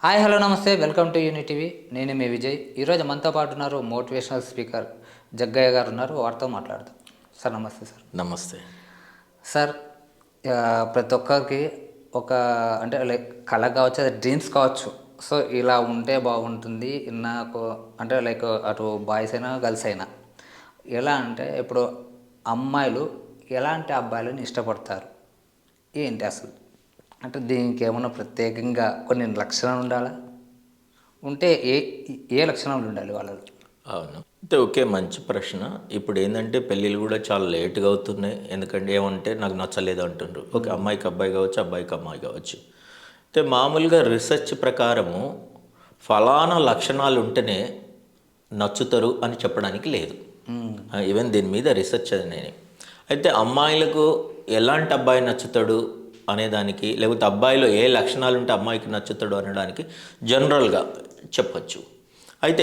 Hi hello నమస్తే welcome to యూనిటీవీ. నేను మీ విజయ్. ఈరోజు మనతో పాటు ఉన్నారు మోటివేషనల్ స్పీకర్ జగ్గయ్య గారు ఉన్నారు. వారితో మాట్లాడదాం. సార్ నమస్తే. సార్ నమస్తే. సార్ ప్రతి ఒక్కరికి ఒక అంటే లైక్ కళ కావచ్చు, అది డ్రీమ్స్ కావచ్చు. సో ఇలా ఉంటే బాగుంటుంది నాకు అంటే లైక్ అటు బాయ్స్ అయినా గర్ల్స్ అయినా ఎలా అంటే ఇప్పుడు అమ్మాయిలు ఎలాంటి అబ్బాయిలను ఇష్టపడతారు ఏంటి అసలు? అంటే దీనికి ఏమన్నా ప్రత్యేకంగా కొన్ని లక్షణాలు ఉండాలా? ఉంటే ఏ ఏ లక్షణాలు ఉండాలి వాళ్ళలో? అవును, అయితే ఓకే, మంచి ప్రశ్న. ఇప్పుడు ఏంటంటే పెళ్ళిళ్ళు కూడా చాలా లేట్గా అవుతున్నాయి. ఎందుకంటే ఏమంటే నాకు నచ్చలేదు అంటుండ్రు. ఓకే, అమ్మాయికి అబ్బాయి కావచ్చు, అబ్బాయికి అమ్మాయి కావచ్చు. అయితే మామూలుగా రీసెర్చ్ ప్రకారము ఫలానా లక్షణాలు ఉంటేనే నచ్చుతారు అని చెప్పడానికి లేదు. ఈవెన్ దీని మీద రీసెర్చ్ అది నేను. అయితే అమ్మాయిలకు ఎలాంటి అబ్బాయి నచ్చుతాడు అనేదానికి, లేకపోతే అబ్బాయిలో ఏ లక్షణాలు ఉంటే అమ్మాయికి నచ్చుతాడు అనడానికి జనరల్గా చెప్పచ్చు. అయితే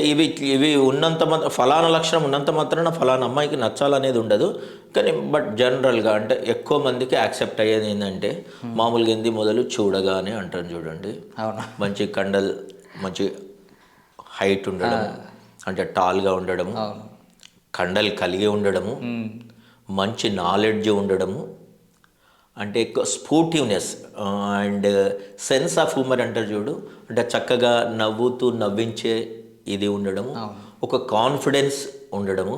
ఇవి ఉన్నంత ఫలానా లక్షణం ఉన్నంత మాత్రాన ఫలానా అమ్మాయికి నచ్చాలనేది ఉండదు. కానీ బట్ జనరల్గా అంటే ఎక్కువ మందికి యాక్సెప్ట్ అయ్యేది ఏంటంటే మామూలుగా ఏంది మొదలు చూడగానే అంటారు చూడండి, మంచి కండలు, మంచి హైట్ ఉండడం, అంటే టాల్గా ఉండడము, కండలు కలిగి ఉండడము, మంచి నాలెడ్జ్ ఉండడము, అంటే ఎక్కువ sportiveness and sense of humour అంటారు చూడు, అంటే చక్కగా నవ్వుతూ నవ్వించే ఇది ఉండడము, ఒక కాన్ఫిడెన్స్ ఉండడము,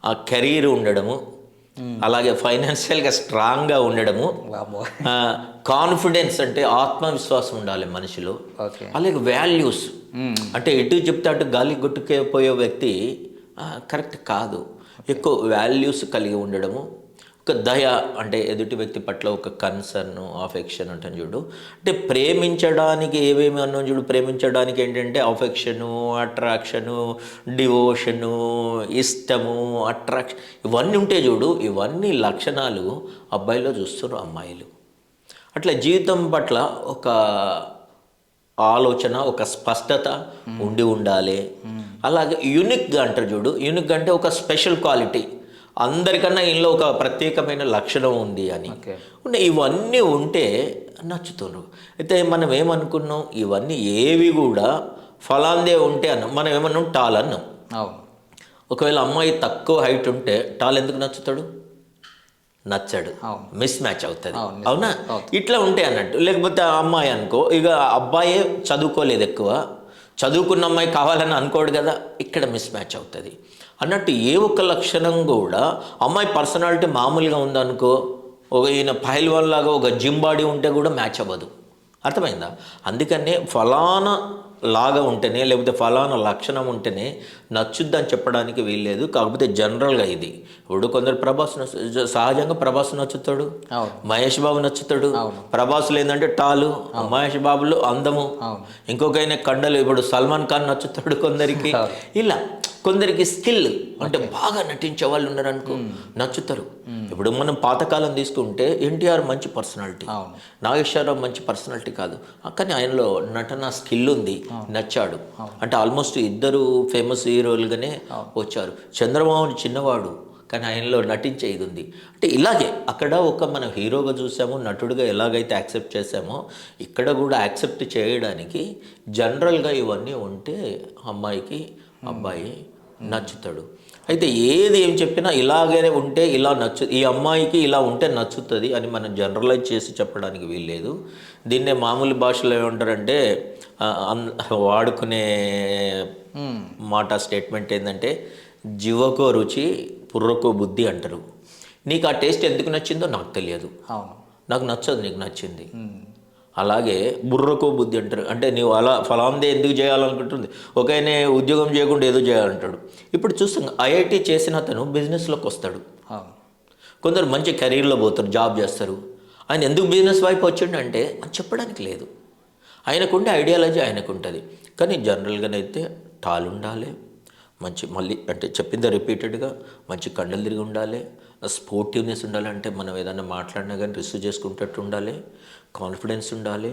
ఆ కెరీర్ ఉండడము, అలాగే ఫైనాన్షియల్గా స్ట్రాంగ్గా ఉండడము, కాన్ఫిడెన్స్ అంటే ఆత్మవిశ్వాసం ఉండాలి మనిషిలో, అలాగే వాల్యూస్ అంటే ఎటు చెప్తే అటు గాలి కొట్టుకుపోయే వ్యక్తి కరెక్ట్ కాదు. ఎక్కువ వాల్యూస్ కలిగి ఉండడము, ఒక దయ అంటే ఎదుటి వ్యక్తి పట్ల ఒక కన్సర్న్, అఫెక్షన్ అంటాను చూడు. అంటే ప్రేమించడానికి ఏవేమి అన్నాం చూడు, ప్రేమించడానికి ఏంటంటే అఫెక్షను, అట్రాక్షను, డివోషను, ఇష్టము, అట్రాక్షన్, ఇవన్నీ ఉంటే చూడు. ఇవన్నీ లక్షణాలు అబ్బాయిలో చూస్తున్నారు అమ్మాయిలు. అట్లా జీవితం పట్ల ఒక ఆలోచన, ఒక స్పష్టత ఉండి ఉండాలి. అలాగే యూనిక్గా అంటారు చూడు, యూనిక్గా అంటే ఒక స్పెషల్ క్వాలిటీ, అందరికన్నా ఇంట్లో ఒక ప్రత్యేకమైన లక్షణం ఉంది అని ఉంటే ఇవన్నీ ఉంటే నచ్చుతున్నారు. అయితే మనం ఏమనుకున్నాం, ఇవన్నీ ఏవి కూడా ఫలాందే ఉంటే అన్నాం. మనం ఏమన్నాం, టాల్ అన్నాం. ఒకవేళ అమ్మాయి తక్కువ హైట్ ఉంటే టాల్ ఎందుకు నచ్చుతాడు? నచ్చడు, మిస్ మ్యాచ్ అవుతుంది. అవునా? ఇట్లా ఉంటే అన్నట్టు. లేకపోతే అమ్మాయి అనుకో, ఇక అబ్బాయే చదువుకోలేదు, ఎక్కువ చదువుకున్న అమ్మాయి కావాలని అనుకోడు కదా, ఇక్కడ మిస్ మ్యాచ్ అవుతుంది అన్నట్టు. ఏ ఒక్క లక్షణం కూడా అమ్మాయి పర్సనాలిటీ మామూలుగా ఉందనుకో, ఈయన పైల్వాన్ లాగా ఒక జిమ్ బాడీ ఉంటే కూడా మ్యాచ్ అవ్వదు. అర్థమైందా? అందుకనే ఫలానా లాగా ఉంటేనే, లేకపోతే ఫలానా లక్షణం ఉంటేనే నచ్చుద్దని చెప్పడానికి వీల్లేదు. కాకపోతే జనరల్గా ఇది ఇప్పుడు కొందరు సహజంగా ప్రభాస్ నచ్చుతాడు, మహేష్ బాబు నచ్చుతాడు. ప్రభాస్లో ఏంటంటే టాలు, మహేష్ బాబులో అందము, ఇంకొకైనా కండలు. ఇప్పుడు సల్మాన్ ఖాన్ నచ్చుతాడు కొందరికి. ఇలా కొందరికి స్కిల్ అంటే బాగా నటించే వాళ్ళు ఉన్నారనుకో, నచ్చుతారు. ఇప్పుడు మనం పాతకాలం తీసుకుంటే ఎన్టీఆర్ మంచి పర్సనాలిటీ, నాగేశ్వరరావు మంచి పర్సనాలిటీ కాదు, కానీ ఆయనలో నటన స్కిల్ ఉంది, నచ్చాడు. అంటే ఆల్మోస్ట్ ఇద్దరు ఫేమస్ హీరోలుగానే వచ్చారు. చంద్రబాబు చిన్నవాడు, కానీ ఆయనలో నటించే ఇది ఉంది. అంటే ఇలాగే అక్కడ ఒక మనం హీరోగా చూసామో, నటుడిగా ఎలాగైతే యాక్సెప్ట్ చేసామో, ఇక్కడ కూడా యాక్సెప్ట్ చేయడానికి జనరల్గా ఇవన్నీ ఉంటే అమ్మాయికి అబ్బాయి నచ్చుతాడు. అయితే ఏం చెప్పినా ఇలాగనే ఉంటే ఇలా ఈ అమ్మాయికి ఇలా ఉంటే నచ్చుతుంది అని మనం జనరలైజ్ చేసి చెప్పడానికి వీల్లేదు. దీన్నే మామూలు భాషలో ఏమంటారంటే వాడుకునే మాట స్టేట్మెంట్ ఏంటంటే, జీవకో రుచి పుర్రకో బుద్ధి అంటారు. నీకు ఆ టేస్ట్ ఎందుకు నచ్చిందో నాకు తెలియదు, నాకు నచ్చదు, నీకు నచ్చింది. అలాగే బుర్రకో బుద్ధి అంటారు. అంటే నీవు అలా ఫలాందే ఎందుకు చేయాలనుకుంటుంది, ఒకనే ఉద్యోగం చేయకుండా ఏదో చేయాలంటాడు. ఇప్పుడు చూస్తాం, ఐఐటి చేసిన అతను బిజినెస్లోకి వస్తాడు, కొందరు మంచి కెరీర్లో పోతారు, జాబ్ చేస్తారు. ఆయన ఎందుకు బిజినెస్ వైపు వచ్చిండు అంటే అని చెప్పడానికి లేదు, ఆయనకుండే ఐడియాలజీ ఆయనకు ఉంటుంది. కానీ జనరల్గానైతే టాల్ ఉండాలి, మంచి మళ్ళీ అంటే చెప్పింది రిపీటెడ్గా మంచి కండలు తిరిగి ఉండాలి, స్పోర్టివ్నెస్ ఉండాలి, అంటే మనం ఏదైనా మాట్లాడినా కానీ రిసీవ్ చేసుకుంటట్టు ఉండాలి, కాన్ఫిడెన్స్ ఉండాలి,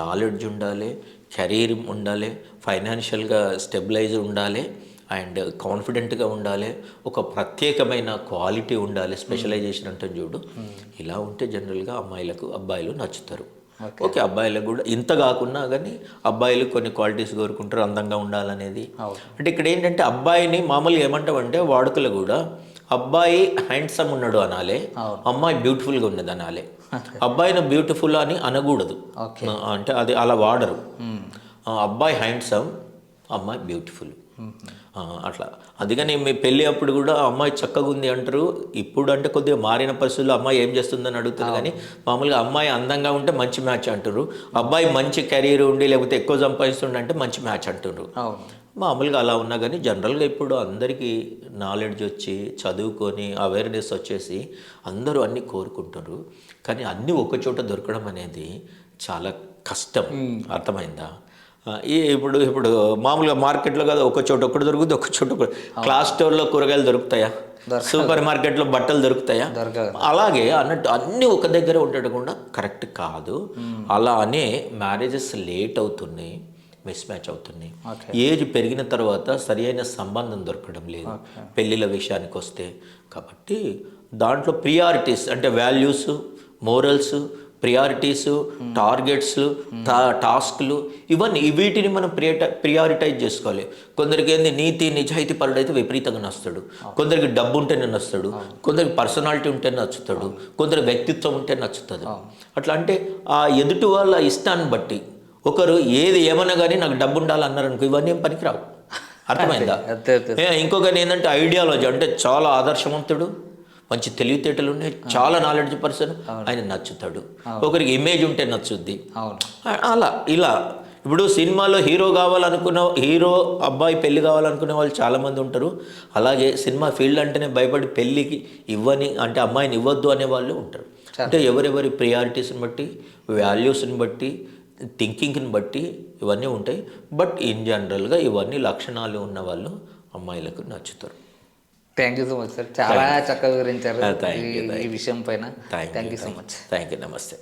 నాలెడ్జ్ ఉండాలి, కెరీర్ ఉండాలి, ఫైనాన్షియల్గా స్టెబిలైజ్ ఉండాలి, అండ్ కాన్ఫిడెంట్గా ఉండాలి, ఒక ప్రత్యేకమైన క్వాలిటీ ఉండాలి, స్పెషలైజేషన్ అంటే చూడు. ఇలా ఉంటే జనరల్గా అమ్మాయిలకు అబ్బాయిలు నచ్చుతారు. ఓకే, అబ్బాయిలకు కూడా ఇంత కాకున్నా కానీ అబ్బాయిలు కొన్ని క్వాలిటీస్ కోరుకుంటారు, అందంగా ఉండాలనేది. అంటే ఇక్కడ ఏంటంటే అబ్బాయిని మామూలుగా ఏమంటామంటే వాడుకలు కూడా అబ్బాయి హ్యాండ్సమ్ ఉన్నాడు అనాలి, అమ్మాయి బ్యూటిఫుల్గా ఉన్నది అనాలి. అబ్బాయిని బ్యూటిఫుల్ అని అనకూడదు, అంటే అది అలా వాడరు. అబ్బాయి హ్యాండ్సమ్, అమ్మాయి బ్యూటిఫుల్, అట్లా. అందుకని మీ పెళ్ళి అప్పుడు కూడా అమ్మాయి చక్కగా ఉంది అంటారు. ఇప్పుడు అంటే కొద్దిగా మారిన పరిస్థితుల్లో అమ్మాయి ఏం చేస్తుందని అడుగుతారు, కానీ మామూలుగా అమ్మాయి అందంగా ఉంటే మంచి మ్యాచ్ అంటారు. అబ్బాయి మంచి కెరీర్ ఉండి లేకపోతే ఎక్కువ సంపాదిస్తుండే అంటే మంచి మ్యాచ్ అంటారు. మామూలుగా అలా ఉన్నా కానీ జనరల్గా ఇప్పుడు అందరికీ నాలెడ్జ్ వచ్చి చదువుకొని అవేర్నెస్ వచ్చేసి అందరూ అన్నీ కోరుకుంటారు. కానీ అన్నీ ఒకచోట దొరకడం అనేది చాలా కష్టం, అర్థమైందా? ఇప్పుడు ఇప్పుడు మామూలుగా మార్కెట్లో కదా ఒక చోట ఒకటి దొరుకుతుంది, ఒక చోట ఒకటి. క్లాస్ స్టోర్లో కూరగాయలు దొరుకుతాయా? సూపర్ మార్కెట్లో బట్టలు దొరుకుతాయా? అలాగే అన్నట్టు అన్నీ ఒక దగ్గర ఉండకుండా కరెక్ట్ కాదు. అలా అనే మ్యారేజెస్ లేట్ అవుతున్నాయి, మిస్ మ్యాచ్ అవుతున్నాయి. ఏజ్ పెరిగిన తర్వాత సరి అయిన సంబంధం దొరకడం లేదు పెళ్ళిళ్ళ విషయానికి వస్తే. కాబట్టి దాంట్లో ప్రియారిటీస్ అంటే వాల్యూస్, మోరల్స్, ప్రియారిటీసు, టార్గెట్స్, టాస్క్లు, ఇవన్నీ వీటిని మనం ప్రియారిటైజ్ చేసుకోవాలి. కొందరికి ఏంది నీతి నిజాయితీ పరుడైతే విపరీతంగా నచ్చుతాడు, కొందరికి డబ్బు ఉంటేనే నచ్చుతాడు, కొందరికి పర్సనాలిటీ ఉంటే నచ్చుతాడు, కొందరి వ్యక్తిత్వం ఉంటే నచ్చుతుంది. అట్లా అంటే ఆ ఎదుటి వాళ్ళ ఇష్టాన్ని బట్టి ఒకరు ఏది ఏమన్నా కానీ నాకు డబ్బు ఉండాలన్నారనుకో, ఇవన్నీ ఏం పనికిరావు, అర్థమైందా? ఇంకొకరి ఏంటంటే ఐడియాలజీ అంటే చాలా ఆదర్శవంతుడు, మంచి తెలివితేటలు ఉన్నాయి, చాలా నాలెడ్జ్ పర్సన్, ఆయన నచ్చుతాడు. ఒకరికి ఇమేజ్ ఉంటే నచ్చుద్ది. అలా ఇలా ఇప్పుడు సినిమాలో హీరో కావాలనుకున్న హీరో అబ్బాయి పెళ్లి కావాలనుకునే వాళ్ళు చాలామంది ఉంటారు. అలాగే సినిమా ఫీల్డ్ అంటేనే భయపడి పెళ్ళికి ఇవ్వని అంటే అమ్మాయిని ఇవ్వద్దు అనే వాళ్ళు ఉంటారు. అంటే ఎవరెవరి ప్రియారిటీస్ని బట్టి, వాల్యూస్ని బట్టి, థింకింగ్ని బట్టి ఇవన్నీ ఉంటాయి. బట్ ఇన్ జనరల్గా ఇవన్నీ లక్షణాలు ఉన్న వాళ్ళు అమ్మాయిలకు నచ్చుతారు. Thank you so much sir, చాలా చక్కగా వివరించారు ఈ విషయం పైన. Thank you so much. Thank you, నమస్తే.